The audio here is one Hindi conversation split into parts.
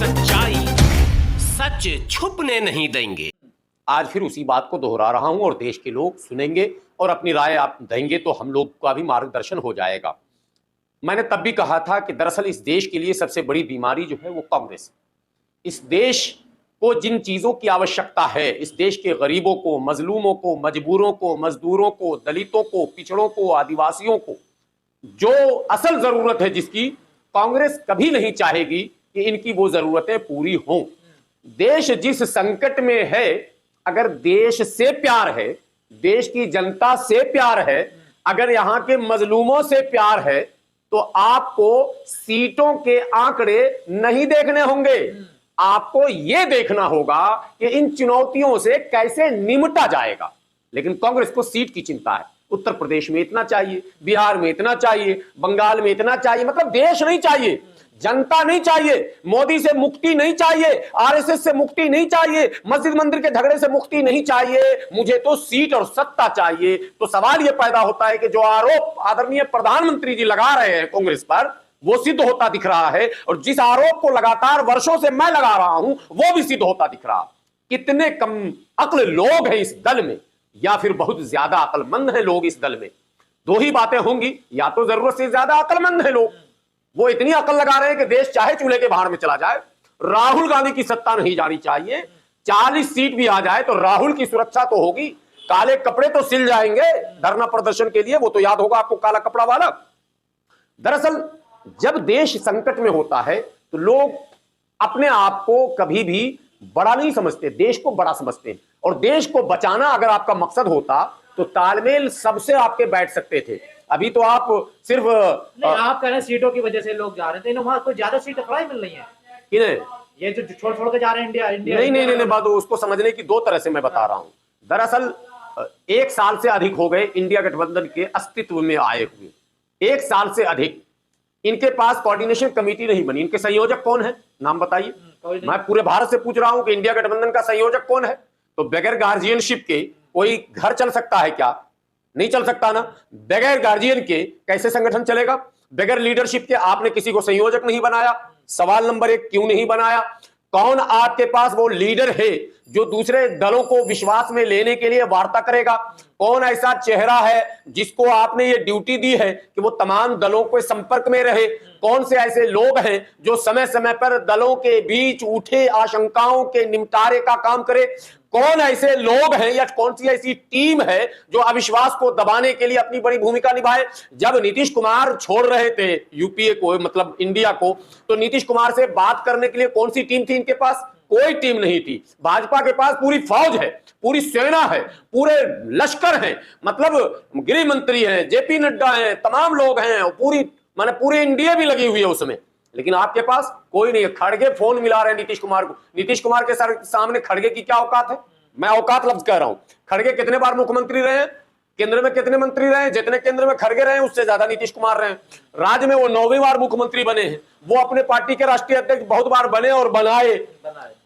सच्चाई सच छुपने नहीं देंगे। आज फिर उसी बात को दोहरा रहा हूं और देश के लोग सुनेंगे और अपनी राय आप देंगे तो हम लोग का भी मार्गदर्शन हो जाएगा। मैंने तब भी कहा था कि दरअसल इस देश के लिए सबसे बड़ी बीमारी जो है वो कांग्रेस। इस देश को जिन चीजों की आवश्यकता है, इस देश के गरीबों को, मजलूमों को, मजबूरों को, मजदूरों को, दलितों को, पिछड़ों को, आदिवासियों को जो असल जरूरत है जिसकी, कांग्रेस कभी नहीं चाहेगी कि इनकी वो जरूरतें पूरी हों। देश जिस संकट में है, अगर देश से प्यार है, देश की जनता से प्यार है, अगर यहां के मजलूमों से प्यार है, तो आपको सीटों के आंकड़े नहीं देखने होंगे। आपको यह देखना होगा कि इन चुनौतियों से कैसे निपटा जाएगा। लेकिन कांग्रेस को सीट की चिंता है। उत्तर प्रदेश में इतना चाहिए, बिहार में इतना चाहिए, बंगाल में इतना चाहिए, मतलब देश नहीं चाहिए, जनता नहीं चाहिए, मोदी से मुक्ति नहीं चाहिए, आरएसएस से मुक्ति नहीं चाहिए, मस्जिद मंदिर के झगड़े से मुक्ति नहीं चाहिए, मुझे तो सीट और सत्ता चाहिए। तो सवाल यह पैदा होता है कि जो आरोप आदरणीय प्रधानमंत्री जी लगा रहे हैं कांग्रेस पर, वो सिद्ध होता दिख रहा है, और जिस आरोप को लगातार वर्षों से मैं लगा रहा हूं वो भी सिद्ध होता दिख रहा। कितने कम अक्ल लोग हैं इस दल में, या फिर बहुत ज्यादा अक्लमंद हैं लोग इस दल में। दो ही बातें होंगी, या तो जरूरत से ज्यादा अक्लमंद हैं लोग, वो इतनी अकल लगा रहे हैं कि देश चाहे चूल्हे के भाड़ में चला जाए, राहुल गांधी की सत्ता नहीं जानी चाहिए। 40 सीट भी आ जाए तो राहुल की सुरक्षा तो होगी, काले कपड़े तो सिल जाएंगे धरना प्रदर्शन के लिए, वो तो याद होगा आपको काला कपड़ा वाला। दरअसल जब देश संकट में होता है तो लोग अपने आप को कभी भी बड़ा नहीं समझते, देश को बड़ा समझते हैं। और देश को बचाना अगर आपका मकसद होता तो तालमेल सबसे आपके बैठ सकते थे। अभी तो आप सिर्फ आप कह रहे हैं सीटों की वजह से लोग जा रहे थे, वहां कोई ज्यादा सीटें थोड़ा ही मिल रही हैं। किन्हें? ये जो छोड़ के जा रहे हैं इंडिया नहीं, बात उसको समझने की दो तरह से मैं बता रहा हूं। दरअसल 1 साल से अधिक हो गए इंडिया गठबंधन के अस्तित्व में आए हुए, 1 साल से अधिक। इनके पास कोऑर्डिनेशन कमेटी नहीं बनी। इनके संयोजक कौन है, नाम बताइए। मैं पूरे भारत से पूछ रहा हूं कि इंडिया गठबंधन का संयोजक कौन है। तो बगैर गार्जियनशिप के कोई घर चल सकता है क्या? नहीं चल सकता ना। बगैर गार्जियन के कैसे संगठन चलेगा? बगैर लीडरशिप के आपने किसी को संयोजक नहीं बनाया। सवाल नंबर 1, क्यों नहीं बनाया? कौन आपके पास वो लीडर है जो दूसरे दलों को विश्वास में लेने के लिए वार्ता करेगा? कौन ऐसा चेहरा है जिसको आपने ये ड्यूटी दी है कि वो तमाम दलों के संपर्क में रहे? कौन से ऐसे लोग हैं जो समय समय पर दलों के बीच उठे आशंकाओं के निपटारे का काम करे? कौन ऐसे लोग हैं या कौन सी ऐसी टीम है जो अविश्वास को दबाने के लिए अपनी बड़ी भूमिका निभाए? जब नीतीश कुमार छोड़ रहे थे यूपीए को, मतलब इंडिया को, तो नीतीश कुमार से बात करने के लिए कौन सी टीम थी इनके पास? कोई टीम नहीं थी। भाजपा के पास पूरी फौज है, पूरी सेना है, पूरे लश्कर हैं, मतलब गृह मंत्री हैं, जेपी नड्डा हैं, तमाम लोग हैं, और पूरी इंडिया भी लगी हुई है उसमें। लेकिन आपके पास कोई नहीं है। खड़गे फोन मिला रहे हैं नीतीश कुमार को। नीतीश कुमार के सामने खड़गे की क्या औकात है? मैं औकात लफ्ज कह रहा हूं। खड़गे कितने बार मुख्यमंत्री रहे हैं? केंद्र में कितने मंत्री रहे? जितने केंद्र में खड़गे रहे उससे ज्यादा नीतीश कुमार रहे। राज्य में वो 9वीं बार मुख्यमंत्री बने हैं। वो अपने पार्टी के राष्ट्रीय अध्यक्ष बहुत बार बने और बनाए,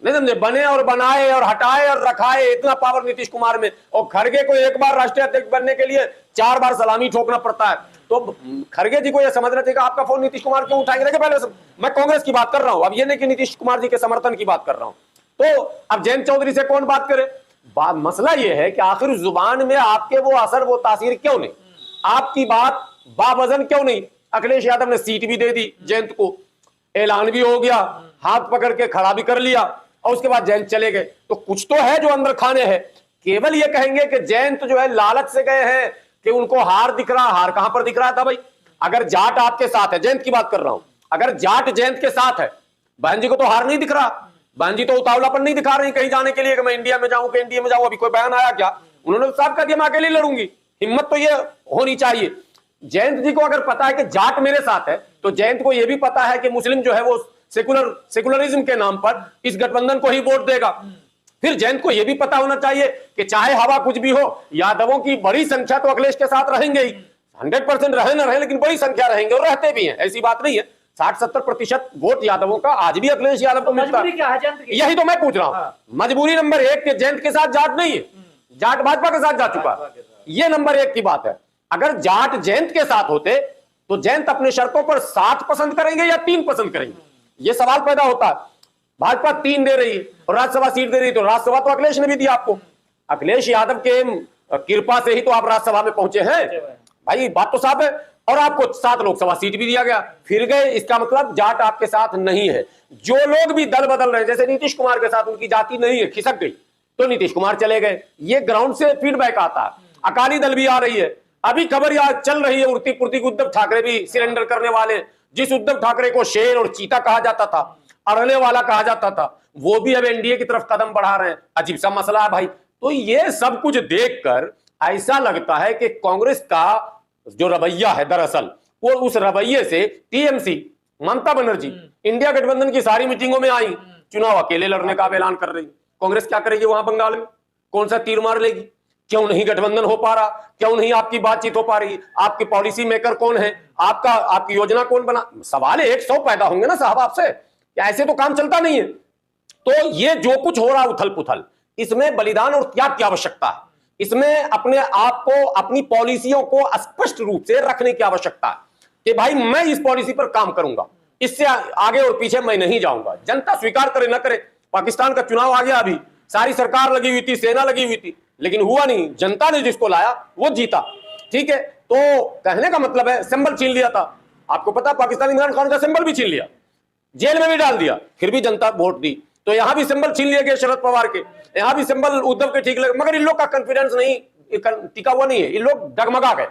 नहीं समझे? बने और बनाए और हटाए और रखाए, इतना पावर नीतीश कुमार में। और खड़गे को 1 बार राष्ट्रीय अध्यक्ष बनने के लिए 4 बार सलामी ठोकना पड़ता है। तो खड़गे जी को यह समझना चाहिए कि आपका फोन नीतीश कुमार क्यों उठाएंगे। देखिए, पहले मैं कांग्रेस की बात कर रहा हूं, अब ये नहीं कि नीतीश कुमार जी के समर्थन की बात कर रहा हूं। तो अब जयंत चौधरी से कौन बात करे? मसला यह है कि आखिर जुबान में आपके वो असर, वो तासीर क्यों नहीं? आपकी बात बावजन क्यों नहीं? अखिलेश यादव ने सीट भी दे दी जयंत को, ऐलान भी हो गया, हाथ पकड़ के खड़ा भी कर लिया, और उसके बाद जयंत चले गए। तो कुछ तो है जो अंदर खाने हैं। केवल ये कहेंगे कि जयंत जो है लालच से गए हैं कि उनको हार दिख रहा। हार कहां पर दिख रहा था भाई? अगर जाट आपके साथ है, जयंत की बात कर रहा हूं, अगर जाट जयंत के साथ है, बहन जी को तो हार नहीं दिख रहा। बहन जी तो उतावलापन नहीं दिखा रही कहीं जाने के लिए कि मैं इंडिया में जाऊं, कि इंडिया में जाऊं। अभी कोई बयान आया क्या? उन्होंने तो साफ कह दिया मैं अकेले लड़ूंगी। हिम्मत तो ये होनी चाहिए। जयंत जी को अगर पता है कि जाट मेरे साथ है, तो जयंत को यह भी पता है कि मुस्लिम जो है वो सेकुलरिज्म के नाम पर इस गठबंधन को ही वोट देगा। फिर जयंत को यह भी पता होना चाहिए कि चाहे हवा कुछ भी हो, यादवों की बड़ी संख्या तो अखिलेश के साथ रहेंगे ही। 100% रहे ना रहे, लेकिन बड़ी संख्या रहेंगे और रहते भी हैं, ऐसी बात नहीं है। 60-70% वोट यादवों का आज भी अखिलेश यादव को मिलता है। यही तो मैं पूछ रहा हूं। मजबूरी नंबर 1 के जयंत के साथ जाट नहीं है, जाट भाजपा के साथ जा चुका। ये नंबर 1 की बात है। अगर जाट जयंत के साथ होते तो जयंत अपने शर्तों पर 7 पसंद करेंगे या 3 पसंद करेंगे, ये सवाल पैदा होता है। भाजपा 3 दे रही है और राज्यसभा सीट दे रही है, तो राज्यसभा तो अखिलेश ने भी दिया आपको। अखिलेश यादव के कृपा से ही तो आप राज्यसभा में पहुंचे हैं भाई, बात तो साफ है। और आपको 7 लोकसभा सीट भी दिया गया, फिर गए। इसका मतलब जाट आपके साथ नहीं है। जो लोग भी दल बदल रहे हैं, जैसे नीतीश कुमार के साथ उनकी जाति नहीं है, खिसक गई तो नीतीश कुमार चले गए। ये ग्राउंड से फीडबैक आता है। अकाली दल भी आ रही है, अभी खबर यार चल रही है उड़ती पुड़ती, उद्धव ठाकरे भी सरेंडर करने वाले। जिस उद्धव ठाकरे को शेर और चीता कहा जाता था, अड़ने वाला कहा जाता था, वो भी अब एनडीए की तरफ कदम बढ़ा रहे हैं। अजीब सा मसला है भाई। तो ये सब कुछ देखकर ऐसा लगता है कि कांग्रेस का जो रवैया है, दरअसल वो उस रवैये से टीएमसी, ममता बनर्जी इंडिया गठबंधन की सारी मीटिंगों में आई, चुनाव अकेले लड़ने का ऐलान कर रही। कांग्रेस क्या करेगी वहां बंगाल में? कौन सा तीर मार लेगी? क्यों नहीं गठबंधन हो पा रहा? क्यों नहीं आपकी बातचीत हो पा रही? आपके पॉलिसी मेकर कौन है? आपकी योजना कौन बना? सवाल 100 पैदा होंगे ना साहब आपसे। ऐसे तो काम चलता नहीं है। तो ये जो कुछ हो रहा उथल पुथल, इसमें बलिदान और त्याग की आवश्यकता है। इसमें अपने आप को, अपनी पॉलिसियों को स्पष्ट रूप से रखने की आवश्यकता है कि भाई मैं इस पॉलिसी पर काम करूंगा, इससे आगे और पीछे मैं नहीं जाऊंगा। जनता स्वीकार करे ना करे, पाकिस्तान का चुनाव आ गया, अभी सारी सरकार लगी हुई थी, सेना लगी हुई थी, लेकिन हुआ नहीं। जनता ने जिसको लाया वो जीता। ठीक है, तो कहने का मतलब है सिंबल छीन लिया था। आपको पता, पाकिस्तान इमरान खान का सिंबल भी छीन लिया, जेल में भी डाल दिया, फिर भी जनता वोट दी। तो यहां भी सिंबल छीन लिए गए शरद पवार के, यहां भी सिंबल उद्धव के ठीक लगे, मगर इन लोग का कॉन्फिडेंस नहीं टिका हुआ नहीं है। इन लोग डगमगा गए,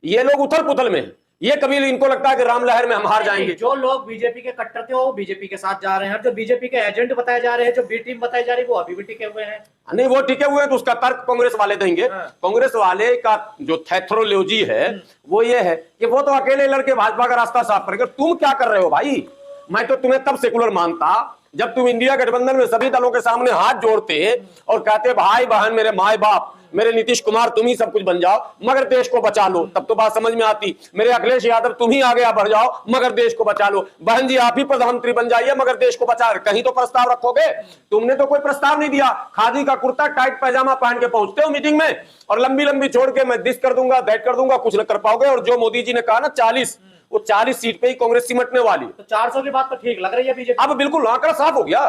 ये लोग उथल पुथल में है। ये कभी इनको लगता है कि राम लहर में हम हार जाएंगे। जो लोग बीजेपी के कट्टर थे वो बीजेपी के साथ जा रहे हैं, जो बीजेपी के एजेंट बताए जा रहे हैं, जो बी टीम बताई जा रही है, वो अभी भी टिके हुए हैं। नहीं, वो टिके हुए हैं तो उसका तर्क कांग्रेस वाले देंगे। कांग्रेस वाले का जो थैथरोलॉजी है वो ये है कि वो तो अकेले लड़के भाजपा का रास्ता साफ करेंगे। तुम क्या कर रहे हो भाई? मैं तो तुम्हें तब सेकुलर मानता जब तुम इंडिया गठबंधन में सभी दलों के सामने हाथ जोड़ते और कहते भाई बहन, मेरे माए बाप, मेरे नीतीश कुमार, तुम ही सब कुछ बन जाओ मगर देश को बचा लो। तब तो बात समझ में आती। मेरे अखिलेश यादव, तुम ही आगे बढ़ जाओ मगर देश को बचा लो। बहन जी, आप ही प्रधानमंत्री बन जाइए मगर देश को बचा। कहीं तो प्रस्ताव रखोगे? तुमने तो कोई प्रस्ताव नहीं दिया। खादी का कुर्ता, टाइट पैजामा पहन के पहुंचते हो मीटिंग में और लंबी लंबी छोड़ के मैं दिस कर दूंगा, दैट कर दूंगा, कुछ न कर पाओगे। और जो मोदी जी ने कहा ना 40, वो 40 सीट पे ही कांग्रेस सिमटने वाली। तो 400 की बात तो ठीक लग रही है बीजेपी। अब बिल्कुल आंकड़ा साफ हो गया।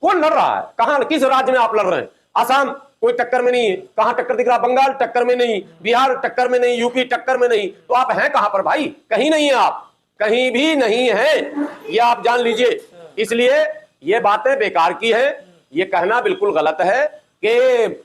कौन लड़ रहा है? कहां, किस राज्य में आप लड़ रहे हैं? असम कोई टक्कर में नहीं है। कहां टक्कर दिख रहा? बंगाल टक्कर में नहीं, बिहार टक्कर में नहीं, यूपी टक्कर में नहीं। तो आप हैं कहां पर भाई? कहीं नहीं है, आप कहीं भी नहीं है, ये आप जान लीजिए। इसलिए ये बातें बेकार की है। ये कहना बिल्कुल गलत है कि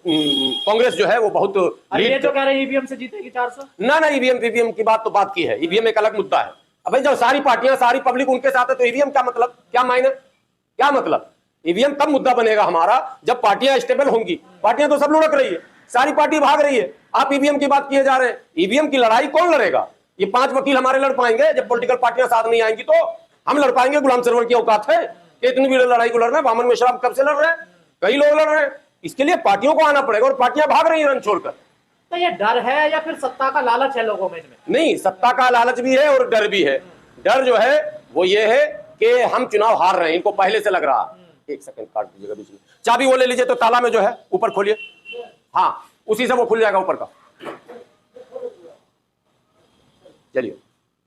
कांग्रेस जो है वो बहुत ये जो कह रहे हैं ईवीएम से जीतेगी 400। ना, ईवीएम की बात तो बात की है। ईवीएम एक अलग मुद्दा है। अब जब सारी पार्टियां, सारी पब्लिक उनके साथ है तो ईवीएम क्या मतलब, क्या मायने, क्या मतलब? ईवीएम तब मुद्दा बनेगा हमारा जब पार्टियां स्टेबल होंगी। पार्टियां तो सब लुढ़क रही है, सारी पार्टी भाग रही है, आप ईवीएम की बात किए जा रहे हैं। ईवीएम की लड़ाई कौन लड़ेगा? ये 5 वकील हमारे लड़ पाएंगे? जब पॉलिटिकल पार्टियां साथ नहीं आएंगी तो हम लड़ पाएंगे? गुलाम सरवर की औकात है कि इतनी भी लड़ाई को लड़ रहे हैं? बामन मिश्रा कब से लड़ रहे हैं? कई लोग लड़ रहे हैं। इसके लिए पार्टियों को आना पड़ेगा और पार्टियां भाग रही हैं रन छोड़कर। तो ये डर है या फिर सत्ता का लालच है लोगों में? इसमें नहीं, सत्ता का लालच भी है और डर भी है। डर जो है वो ये है कि हम चुनाव हार रहे हैं, इनको पहले से लग रहा। एक सेकंड काट दीजिएगा बीच में। चाबी वो ले लीजिए तो ताला में जो है ऊपर खोलिए, हाँ उसी से वो खुल जाएगा ऊपर का। चलिए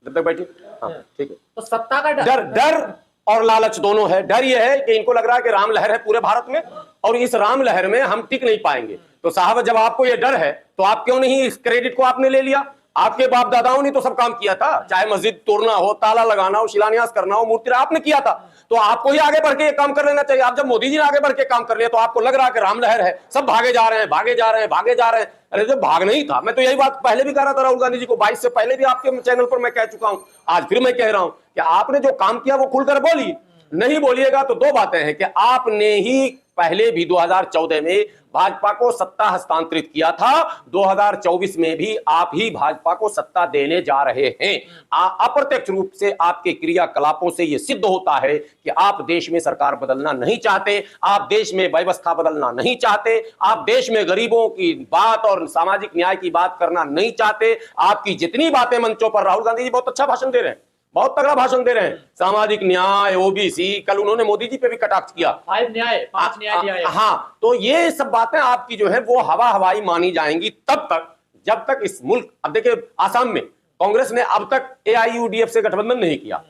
जब तक बैठिए। हाँ ठीक है। तो सत्ता का डर और लालच दोनों है। डर यह है कि इनको लग रहा है कि राम लहर है पूरे भारत में और इस राम लहर में हम टिक नहीं पाएंगे। तो साहब जब आपको यह डर है तो आप क्यों नहीं इस क्रेडिट को आपने ले लिया? आपके बाप दादाओं ने तो सब काम किया था, चाहे मस्जिद तोड़ना हो, ताला लगाना हो, शिलान्यास करना हो, मूर्ति आपने किया था। तो आपको ही आगे बढ़ के ये काम कर लेना चाहिए। आप जब मोदी जी ने आगे बढ़ के काम कर लिया तो आपको लग रहा है कि राम लहर है, सब भागे जा रहे हैं, भागे जा रहे हैं, भागे जा रहे हैं। अरे जो भागना ही था। मैं तो यही बात पहले भी कह रहा था राहुल गांधी जी को, 22 से पहले भी आपके चैनल पर मैं कह चुका हूं, आज फिर मैं कह रहा हूं कि आपने जो काम किया वो खुलकर बोलिए। नहीं बोलिएगा तो दो बातें हैं कि आपने ही पहले भी 2014 में भाजपा को सत्ता हस्तांतरित किया था, 2024 में भी आप ही भाजपा को सत्ता देने जा रहे हैं। अप्रत्यक्ष रूप से आपके क्रियाकलापों से यह सिद्ध होता है कि आप देश में सरकार बदलना नहीं चाहते, आप देश में व्यवस्था बदलना नहीं चाहते, आप देश में गरीबों की बात और सामाजिक न्याय की बात करना नहीं चाहते। आपकी जितनी बातें मंचों पर, राहुल गांधी जी बहुत अच्छा भाषण दे रहे हैं, बहुत तगड़ा भाषण दे रहे हैं, सामाजिक न्याय, ओबीसी, कल उन्होंने मोदी जी पे भी कटाक्ष किया, 5 न्याय 5 न्याय दिया है। हाँ, तो ये सब बातें आपकी जो है वो हवा हवाई मानी जाएंगी तब तक जब तक इस मुल्क, अब देखिए आसाम में कांग्रेस ने अब तक एआईयूडीएफ से गठबंधन नहीं किया,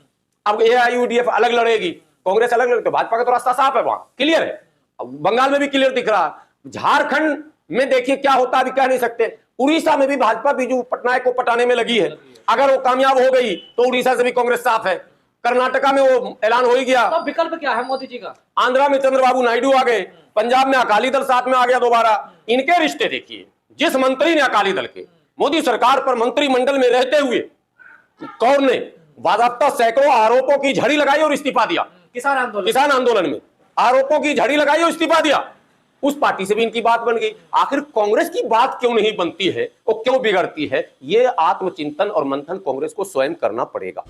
अब एआईयूडीएफ अलग लड़ेगी, कांग्रेस अलग अलग, तो भाजपा का तो रास्ता साफ है, वहां क्लियर है, बंगाल में भी क्लियर दिख रहा है, झारखंड में देखिए क्या होता है अभी कह नहीं सकते। उड़ीसा में भी भाजपा बीजू पटनायक को पटाने में लगी है, अगर वो कामयाब हो गई तो उड़ीसा से भी कांग्रेस साफ है। कर्नाटका में वो ऐलान हो ही गया। तो विकल्प क्या है मोदी जी का? आंध्रा में चंद्रबाबू नायडू आ गए, पंजाब में अकाली दल साथ में आ गया दोबारा। इनके रिश्ते देखिए, जिस मंत्री ने अकाली दल के मोदी सरकार पर मंत्रिमंडल में रहते हुए कौर ने बाज़ाब्ता सैकड़ों आरोपों की झड़ी लगाई और इस्तीफा दिया। किसान आंदोलन में आरोपों की झड़ी लगाई और इस्तीफा दिया, उस पार्टी से भी इनकी बात बन गई। आखिर कांग्रेस की बात क्यों नहीं बनती है और क्यों बिगड़ती है, ये आत्मचिंतन और मंथन कांग्रेस को स्वयं करना पड़ेगा।